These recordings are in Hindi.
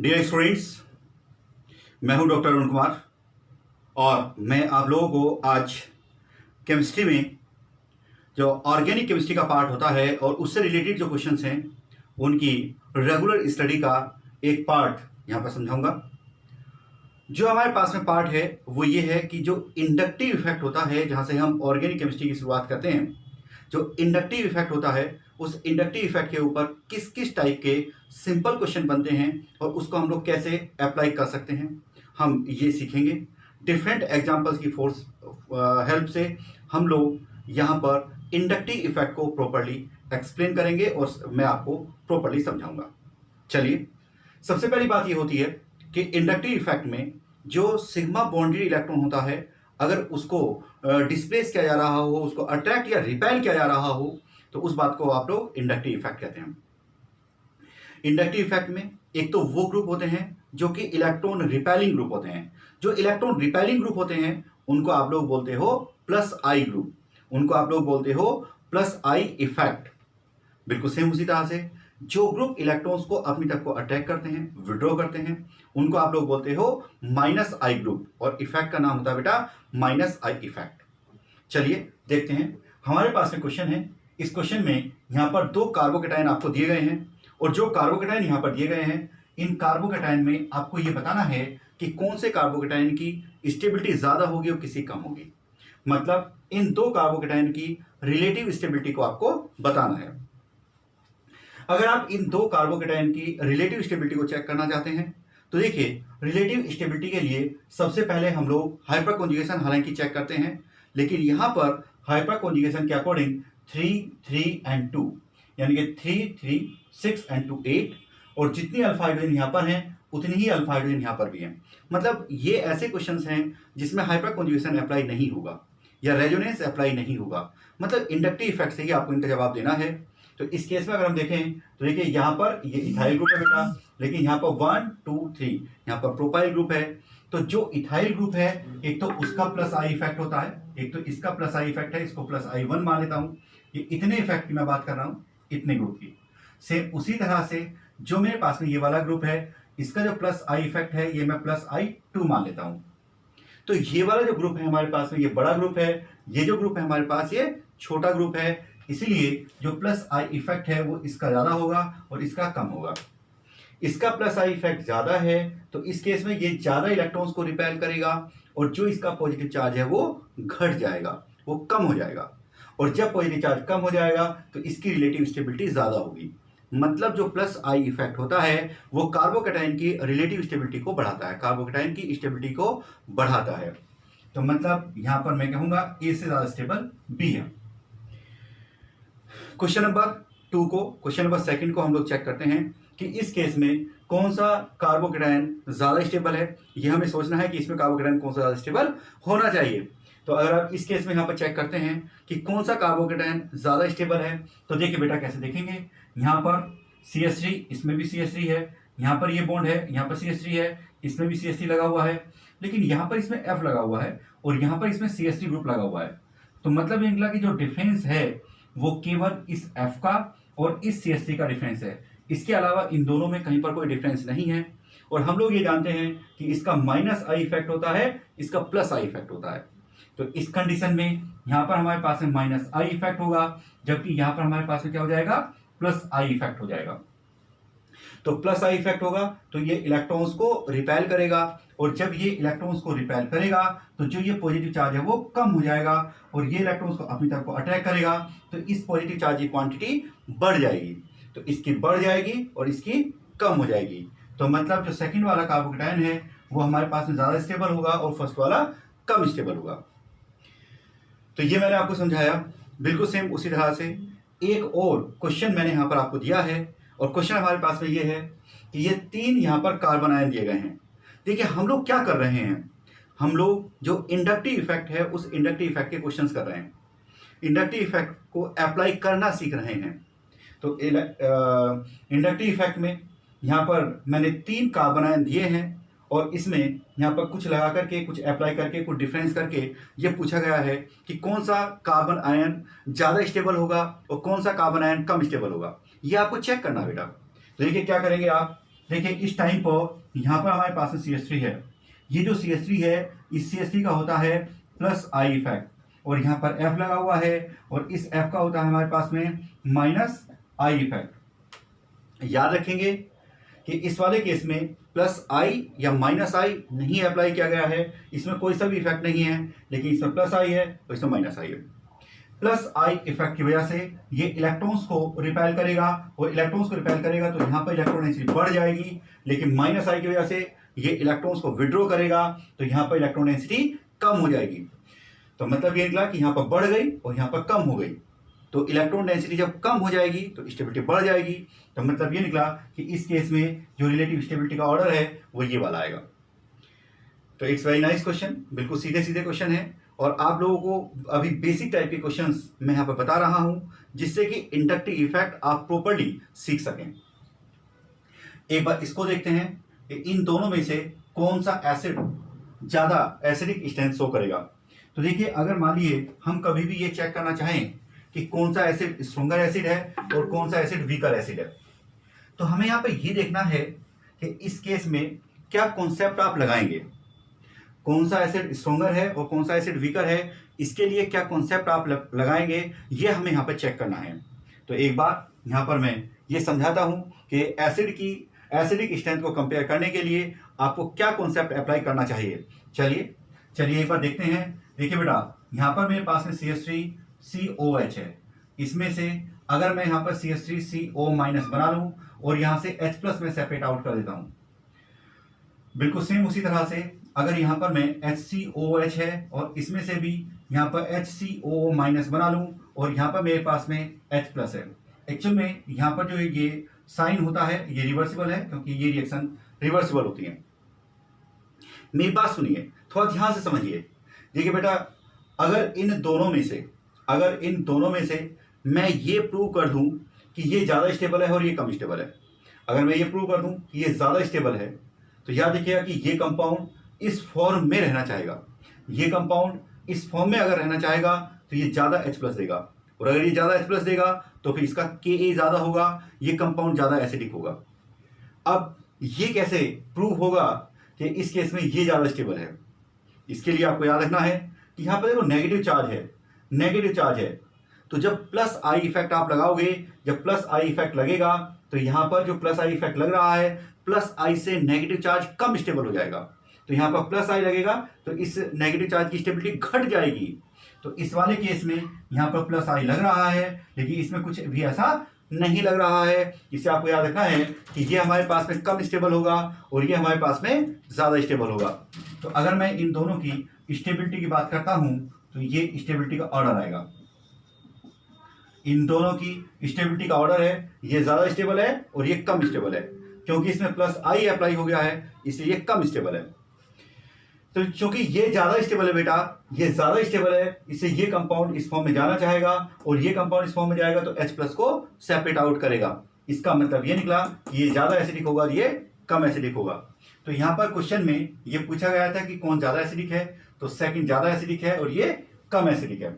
डियर स्टूडेंट्स, मैं हूं डॉक्टर अरुण कुमार और मैं आप लोगों को आज केमिस्ट्री में जो ऑर्गेनिक केमिस्ट्री का पार्ट होता है और उससे रिलेटेड जो क्वेश्चंस हैं उनकी रेगुलर स्टडी का एक पार्ट यहां पर समझाऊंगा। जो हमारे पास में पार्ट है वो ये है कि जो इंडक्टिव इफेक्ट होता है, जहां से हम ऑर्गेनिक केमिस्ट्री की शुरुआत करते हैं, जो इंडक्टिव इफेक्ट होता है उस इंडक्टिव इफेक्ट के ऊपर किस किस टाइप के सिंपल क्वेश्चन बनते हैं और उसको हम लोग कैसे अप्लाई कर सकते हैं, हम ये सीखेंगे। डिफरेंट एग्जांपल्स की फोर्स हेल्प से हम लोग यहाँ पर इंडक्टिव इफेक्ट को प्रॉपरली एक्सप्लेन करेंगे और मैं आपको प्रॉपरली समझाऊंगा। चलिए, सबसे पहली बात ये होती है कि इंडक्टिव इफेक्ट में जो सिग्मा बॉन्डेड इलेक्ट्रॉन होता है, अगर उसको डिस्प्लेस किया जा रहा हो, उसको अट्रैक्ट या रिपेल किया जा रहा हो, तो उस बात को आप लोग इंडक्टिव इफेक्ट कहते हैं। इंडक्टिव इफेक्ट में एक तो वो ग्रुप होते हैं जो कि इलेक्ट्रॉन रिपेलिंग ग्रुप होते हैं। जो इलेक्ट्रॉन रिपेलिंग ग्रुप होते हैं उनको आप लोग बोलते हो प्लस आई ग्रुप, उनको आप लोग बोलते हो प्लस आई इफेक्ट। बिल्कुल सेम उसी तरह से जो ग्रुप इलेक्ट्रॉन्स को अपनी तरफ को अटैक करते हैं, विड्रॉ करते हैं, उनको आप लोग बोलते हो माइनस आई ग्रुप और इफेक्ट का नाम होता है बेटा माइनस आई इफेक्ट। चलिए देखते हैं, हमारे पास में क्वेश्चन है। इस क्वेश्चन में यहां पर दो कार्बोकेटाइन आपको दिए गए हैं और जो कार्बोकेटाइन यहां पर दिए गए हैं, इन कार्बोकेटाइन में आपको यह बताना है कि कौन से कार्बोकेटाइन की स्टेबिलिटी ज्यादा होगी और किसी कम होगी। मतलब इन दो कार्बोकेटाइन की रिलेटिव स्टेबिलिटी को आपको बताना है। अगर आप इन दो कार्बोकेटाइन की रिलेटिव स्टेबिलिटी को चेक करना चाहते हैं तो देखिए, रिलेटिव स्टेबिलिटी के लिए सबसे पहले हम लोग हाइपर कॉन्जुगेशन हालांकि चेक करते हैं, लेकिन यहां पर हाइपर कॉन्जुगेशन के अकॉर्डिंग 3, 3 and 2 यानी कि 3, 3, 6 and 2 8 और जितनी अल्फा हाइड्रोजन यहां पर हैं उतनी ही अल्फा हाइड्रोजन यहां पर भी हैं। मतलब ये ऐसे क्वेश्चंस हैं जिसमें हाइपर कॉन्जुगेशन अप्लाई नहीं होगा या रेजोनेंस अप्लाई नहीं होगा। मतलब इंडक्टिव इफेक्ट से ही आपको इनका जवाब देना है। तो इस केस में अगर हम देखें तो देखिए, यहां पर ये इथाइल ग्रुप है बेटा, लेकिन यहां पर 1, 2, 3 यहां पर प्रोपाइल ग्रुप है। तो जो इथाइल ग्रुप है, एक तो उसका प्लस आई इफेक्ट होता है, एक तो इसका प्लस आई इफेक्ट है, इसको प्लस आई 1 मान लेता हूं। ये इतने इफेक्ट की मैं बात कर रहा हूं, इतने ग्रुप की। सेम उसी तरह से जो मेरे पास में ये वाला ग्रुप है, इसका जो प्लस आई इफेक्ट है ये मैं प्लस आई 2 मान लेता हूं। तो ये वाला जो ग्रुप है हमारे पास में, ये बड़ा ग्रुप है, ये जो ग्रुप है हमारे पास ये छोटा ग्रुप है। इसलिए जो प्लस आई इफेक्ट है वो इसका ज्यादा होगा और इसका कम होगा। इसका प्लस आई इफेक्ट ज्यादा है तो इस केस में ये ज्यादा इलेक्ट्रॉन्स को रिपेल करेगा और जो इसका पॉजिटिव चार्ज है वो घट जाएगा, वो कम हो जाएगा। और जब पॉजिटिव चार्ज कम हो जाएगा तो इसकी रिलेटिव स्टेबिलिटी ज्यादा होगी। मतलब जो प्लस आई इफेक्ट होता है वो कार्बोकेटाइन की रिलेटिव स्टेबिलिटी को बढ़ाता है, कार्बोकेटाइन की स्टेबिलिटी को बढ़ाता है। तो मतलब यहां पर मैं कहूंगा ए से ज्यादा स्टेबल बी है। क्वेश्चन नंबर 2 को, क्वेश्चन नंबर 2 को हम लोग चेक करते हैं कि इस केस में कौन सा कार्बोकेटाइन ज्यादा स्टेबल है। ये हमें सोचना है कि इसमें कार्बोकेटाइन कौन सा ज्यादा स्टेबल होना चाहिए। तो अगर आप इस केस में यहां पर चेक करते हैं कि कौन सा कार्बोकेटाइन ज्यादा स्टेबल है, तो देखिए बेटा कैसे देखेंगे। यहां पर CH3, इसमें भी CH3 है, यहां पर ये बॉन्ड है, यहां पर CH3 है, इसमें भी CH3 लगा हुआ है, लेकिन यहां पर इसमें F लगा हुआ है और यहां पर इसमें CH3 ग्रुप लगा हुआ है। तो मतलब ये निकला कि जो डिफरेंस है वो केवल इस F का और इस CH3 का डिफरेंस है। इसके अलावा इन दोनों में कहीं पर कोई डिफरेंस नहीं है। और हम लोग ये जानते हैं कि इसका माइनस आई इफेक्ट होता है, इसका प्लस आई इफेक्ट होता है। तो इस कंडीशन में यहां पर हमारे पास में माइनस आई इफेक्ट होगा, जबकि यहां पर हमारे पास में क्या हो जाएगा, प्लस आई इफेक्ट हो जाएगा। तो प्लस आई इफेक्ट होगा तो ये इलेक्ट्रॉन्स को रिपेल करेगा और जब ये इलेक्ट्रॉन्स को रिपेल करेगा तो जो ये पॉजिटिव चार्ज है वो कम हो जाएगा और ये इलेक्ट्रॉन्स को अपनी तरफ को अट्रैक्ट करेगा तो इस पॉजिटिव चार्ज की क्वांटिटी बढ़ जाएगी। तो इसकी बढ़ जाएगी और इसकी कम हो जाएगी। तो मतलब जो सेकंड वाला कार्बोकेटाइन है वो हमारे पास में ज्यादा स्टेबल होगा और फर्स्ट वाला कम स्टेबल होगा। तो ये मैंने आपको समझाया। बिल्कुल सेम उसी तरह से एक और क्वेश्चन मैंने यहां पर आपको दिया है और क्वेश्चन हमारे पास में ये है कि ये 3 यहां पर कार्बन आयन दिए गए हैं। देखिए हम लोग क्या कर रहे हैं, हम लोग जो इंडक्टिव इफेक्ट है उस इंडक्टिव इफेक्ट के क्वेश्चंस कर रहे हैं, इंडक्टिव इफेक्ट को अप्लाई करना सीख रहे हैं। तो इंडक्टिव इफेक्ट में यहां पर मैंने 3 कार्बन आयन दिए हैं और इसमें यहां पर कुछ लगा करके, कुछ अप्लाई करके, कुछ डिफरेंस करके ये पूछा गया है कि कौन सा कार्बन आयन ज्यादा स्टेबल होगा और कौन सा कार्बन आयन कम स्टेबल होगा। ये आपको चेक करना बेटा। तो देखिए क्या करेंगे आप, देखिए इस टाइम पर यहाँ पर हमारे पास में CH3 है। ये जो CH3 है, इस CH3 का होता है प्लस आई इफेक्ट, और यहाँ पर F लगा हुआ है, और इस F का होता है हमारे पास में माइनस आई इफेक्ट। याद रखेंगे कि इस वाले केस में प्लस आई या माइनस आई नहीं अप्लाई किया गया है, इसमें कोई सा भी इफेक्ट नहीं है, लेकिन इसमें प्लस आई है और इसमें माइनस आई है। प्लस आई इफेक्ट की वजह से ये इलेक्ट्रॉन्स को रिपेल करेगा, और इलेक्ट्रॉन्स को रिपेल करेगा तो यहाँ पर इलेक्ट्रॉन डेंसिटी बढ़ जाएगी, लेकिन माइनस आई की वजह से ये इलेक्ट्रॉन्स को विड्रॉ करेगा तो यहाँ पर इलेक्ट्रॉन डेंसिटी कम हो जाएगी। तो मतलब ये निकला कि यहाँ पर बढ़ गई और यहाँ पर कम हो गई। तो इलेक्ट्रॉन डेंसिटी जब कम हो जाएगी तो स्टेबिलिटी बढ़ जाएगी। तो मतलब ये निकला कि इस केस में जो रिलेटिव स्टेबिलिटी का ऑर्डर है वो ये वाला आएगा। तो इट्स वेरी नाइस क्वेश्चन, बिल्कुल सीधे सीधे क्वेश्चन है, और आप लोगों को अभी बेसिक टाइप के क्वेश्चंस मैं यहाँ पर बता रहा हूँ, जिससे कि इंडक्टिव इफेक्ट आप प्रॉपर्ली सीख सकें। एक बार इसको देखते हैं कि इन दोनों में से कौन सा एसिड ज़्यादा एसिडिक स्ट्रेंथ शो करेगा। तो देखिए, अगर मान लीजिए हम कभी भी ये चेक करना चाहें कि कौन सा एसिड स्ट्रॉन्गर एसिड है और कौन सा एसिड वीकर एसिड है, तो हमें यहाँ पे ये देखना है कि इस केस में क्या कॉन्सेप्ट आप लगाएंगे, कौन सा एसिड स्ट्रॉन्गर है और कौन सा एसिड वीकर है, इसके लिए क्या कॉन्सेप्ट आप लगाएंगे, ये हमें यहाँ पर चेक करना है। तो एक बार यहाँ पर मैं ये समझाता हूँ कि एसिड की एसिडिक स्ट्रेंथ को कंपेयर करने के लिए आपको क्या कॉन्सेप्ट अप्लाई करना चाहिए। चलिए एक बार देखते हैं। देखिए बेटा, यहाँ पर मेरे पास में CH3COH है, इसमें से अगर मैं यहाँ पर CH3CO- बना लूँ और यहाँ से H+ में सेपरेट आउट कर देता हूँ, बिल्कुल सेम उसी तरह से अगर यहाँ पर मैं HCOH है और इसमें से भी यहाँ पर HCO- बना लूँ और यहाँ पर मेरे पास में H+ है। एक्चुअल में यहाँ पर जो ये साइन होता है ये रिवर्सिबल है, क्योंकि ये रिएक्शन रिवर्सिबल होती है। मेरी बात सुनिए, थोड़ा ध्यान से समझिए। देखिए बेटा, अगर इन दोनों में से मैं ये प्रूव कर दूं कि ये ज़्यादा स्टेबल है और ये कम स्टेबल है, अगर मैं ये प्रूव कर दूं कि ये ज़्यादा स्टेबल है, तो याद रखिएगा कि ये कंपाउंड इस फॉर्म में रहना चाहेगा। ये कंपाउंड इस फॉर्म में अगर रहना चाहेगा तो ये ज़्यादा H+ देगा, और अगर ये ज़्यादा H+ देगा तो फिर इसका Ka ज़्यादा होगा, ये कंपाउंड ज़्यादा एसिडिक होगा। अब ये कैसे प्रूव होगा कि इस केस में ये ज़्यादा स्टेबल है? इसके लिए आपको याद रखना है कि यहाँ पर देखो नेगेटिव चार्ज है, तो जब प्लस आई इफेक्ट आप लगाओगे, जब प्लस आई इफेक्ट लगेगा तो यहाँ पर जो प्लस आई इफेक्ट लग रहा है, प्लस आई से नेगेटिव चार्ज कम स्टेबल हो जाएगा। तो यहाँ पर प्लस आई लगेगा तो इस नेगेटिव चार्ज की स्टेबिलिटी घट जाएगी। तो इस वाले केस में यहाँ पर प्लस आई लग रहा है, लेकिन इसमें कुछ भी ऐसा नहीं लग रहा है। इसे आपको याद रखना है कि ये हमारे पास में कम स्टेबल होगा और ये हमारे पास में ज़्यादा स्टेबल होगा। तो अगर मैं इन दोनों की स्टेबिलिटी की बात करता हूँ तो ये स्टेबिलिटी का ऑर्डर आएगा। इन दोनों की स्टेबिलिटी का ऑर्डर है, ये ज़्यादा स्टेबल है और ये कम स्टेबल है। क्योंकि इसमें प्लस आई अप्लाई हो गया है इसलिए ये कम स्टेबल है। तो क्योंकि ये ज़्यादा स्टेबल है बेटा, ये ज़्यादा स्टेबल है, इससे ये कंपाउंड इस फॉर्म में जाना चाहेगा और ये कंपाउंड इस फॉर्म में जाएगा तो H+ को सेपरेट आउट करेगा। इसका मतलब ये निकला कि ये ज़्यादा एसिडिक होगा और ये कम एसिडिक होगा। तो यहाँ पर क्वेश्चन में ये पूछा गया था कि कौन ज़्यादा एसिडिक है, तो सेकंड ज़्यादा एसिडिक है और ये कम एसिडिक है।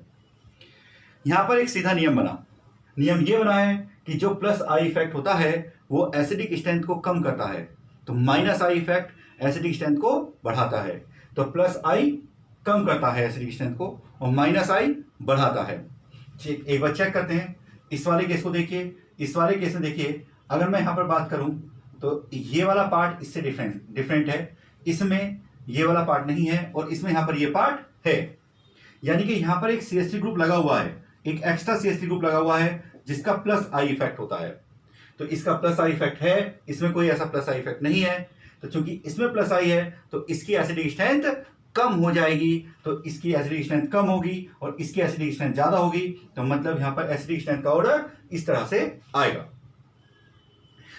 यहाँ पर एक सीधा नियम ये बना है कि जो प्लस आई इफेक्ट होता है वो एसिडिक स्ट्रेंथ को कम करता है, तो minus I effect acidic strength को बढ़ाता है। तो प्लस आई कम करता है एसिडिक स्ट्रेंथ को और माइनस आई बढ़ाता है। एक बार चेक करते हैं इस वाले केस को। देखिए, इस वाले केस में देखिए, अगर मैं यहाँ पर बात करूँ तो ये वाला पार्ट इससे डिफरेंट है, इसमें ये वाला पार्ट नहीं है और इसमें यहाँ पर ये पार्ट है। यानी कि यहाँ पर एक CH3 ग्रुप लगा हुआ है, एक एक्स्ट्रा CH3 ग्रुप लगा हुआ है जिसका प्लस आई इफेक्ट होता है। तो इसका प्लस आई इफेक्ट है, इसमें कोई ऐसा प्लस आई इफेक्ट नहीं है। तो चूंकि इसमें प्लस आई है तो इसकी एसिडिक स्ट्रेंथ कम हो जाएगी, तो इसकी एसिडिक स्ट्रेंथ कम होगी और इसकी एसिडिक स्ट्रेंथ ज्यादा होगी। तो मतलब यहाँ पर एसिडिक स्ट्रेंथ का ऑर्डर इस तरह से आएगा।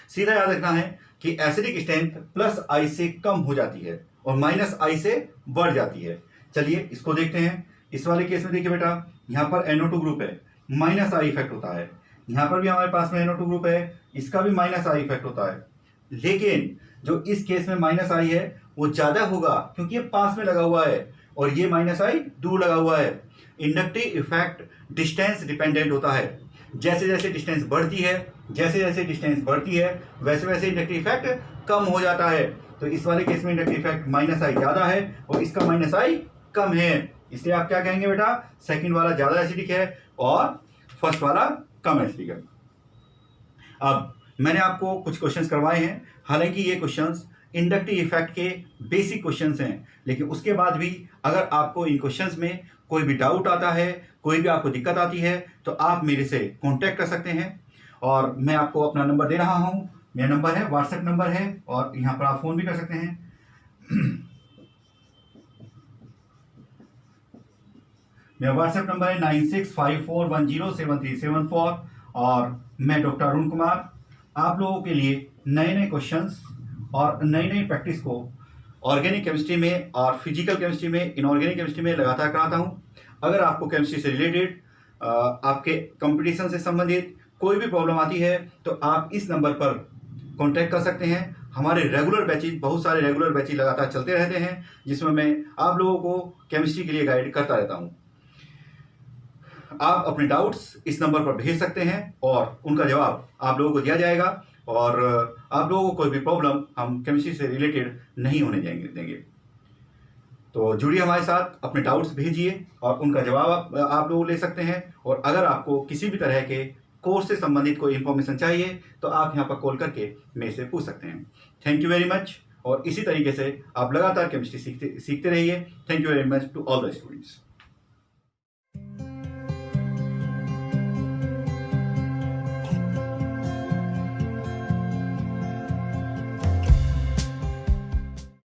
सीधा याद रखना है कि एसिडिक स्ट्रेंथ प्लस आई से कम हो जाती है और माइनस आई से बढ़ जाती है। चलिए इसको देखते हैं। इस वाले केस में देखिए बेटा, यहाँ पर NO2 ग्रुप है, माइनस आई इफेक्ट होता है। यहाँ पर भी हमारे पास में NO2 ग्रुप है, इसका भी माइनस आई इफेक्ट होता है। लेकिन जो इस केस में माइनस आई है वो ज़्यादा होगा क्योंकि ये पास में लगा हुआ है और ये माइनस आई दूर लगा हुआ है। इंडक्टिव इफेक्ट डिस्टेंस डिपेंडेंट होता है। जैसे जैसे डिस्टेंस बढ़ती है, वैसे वैसे इंडक्टिव इफेक्ट कम हो जाता है। तो इस वाले केस में इंडक्टिव इफेक्ट माइनस आई ज़्यादा है और इसका माइनस आई कम है, इसलिए आप क्या कहेंगे बेटा, सेकंड वाला ज़्यादा एसिडिक है और फर्स्ट वाला कम एसिडिक है। अब मैंने आपको कुछ क्वेश्चंस करवाए हैं, हालांकि ये क्वेश्चंस इंडक्टिव इफेक्ट के बेसिक क्वेश्चंस हैं, लेकिन उसके बाद भी अगर आपको इन क्वेश्चंस में कोई भी डाउट आता है, कोई भी आपको दिक्कत आती है, तो आप मेरे से कांटेक्ट कर सकते हैं। और मैं आपको अपना नंबर दे रहा हूं, मेरा नंबर है, व्हाट्सएप नंबर है, और यहाँ पर आप फ़ोन भी कर सकते हैं। मेरा व्हाट्सएप नंबर है 9654107374 और मैं डॉक्टर अरुण कुमार आप लोगों के लिए नए नए क्वेश्चंस और नई नई प्रैक्टिस को ऑर्गेनिक केमिस्ट्री में और फिजिकल केमिस्ट्री में, इनऑर्गेनिक केमिस्ट्री में लगातार कराता हूँ। अगर आपको केमिस्ट्री से रिलेटेड, आपके कंपटीशन से संबंधित कोई भी प्रॉब्लम आती है तो आप इस नंबर पर कांटेक्ट कर सकते हैं। हमारे रेगुलर बैचेज, बहुत सारे रेगुलर बैचेज लगातार चलते रहते हैं, जिसमें मैं आप लोगों को केमिस्ट्री के लिए गाइड करता रहता हूँ। आप अपने डाउट्स इस नंबर पर भेज सकते हैं और उनका जवाब आप लोगों को दिया जाएगा, और आप लोगों को कोई भी प्रॉब्लम हम केमिस्ट्री से रिलेटेड नहीं होने देंगे। तो जुड़िए हमारे साथ, अपने डाउट्स भेजिए और उनका जवाब आप लोग ले सकते हैं। और अगर आपको किसी भी तरह के कोर्स से संबंधित कोई इन्फॉर्मेशन चाहिए तो आप यहाँ पर कॉल करके मेरे से पूछ सकते हैं। थैंक यू वेरी मच, और इसी तरीके से आप लगातार केमिस्ट्री सीखते रहिए। Thank you very much to all the students.